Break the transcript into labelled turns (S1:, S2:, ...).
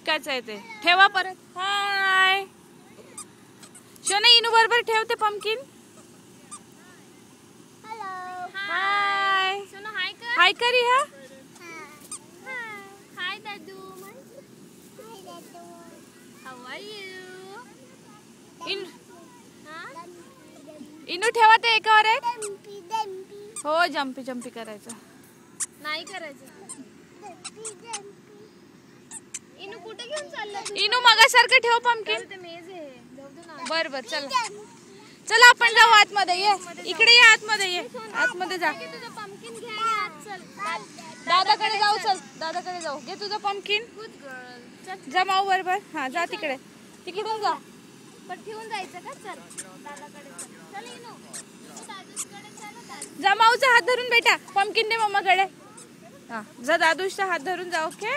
S1: विकायचं आहे ते. ठेवा परत. हाय शोना, इनू बरोबर ठेवते पंपकिन. हाय
S2: सोनू हाय कर.
S1: हाय करी. हा
S2: हाय दादू. हाउ आर यू?
S1: इनू ठेवा ते एकावर एक. हो जम्पी जम्पी करायचं.
S2: नाही करायचं. इनू कुठे घेऊन चालला तू?
S1: इनू मगासारखं ठेव पंपकिन.
S2: ते मेज आहे. जाऊ दे ना.
S1: बर बर चला चला आपण जाऊ आतमध्ये. ये इकडे ये, आतमध्ये ये. आतमध्ये जा.
S2: तुझं पंपकिन घे आणि आत चल.
S1: दादाकडे जाऊ. चल दादाकडे जाऊ. घे तुझं पंपकिन.
S2: Good girl. चल.
S1: जा माऊ बरोबर. हा जा तिकडे. तिकडून जा.
S2: पण ठेवून जायचं का? चल दादाकडे चल. चल इनू. तू दादूकडे चल. दादू.
S1: जा माऊचा हात धरून बेटा. पंपकिन दे मम्माकडे. हा जा दादूचा हात धरून जा. ओके.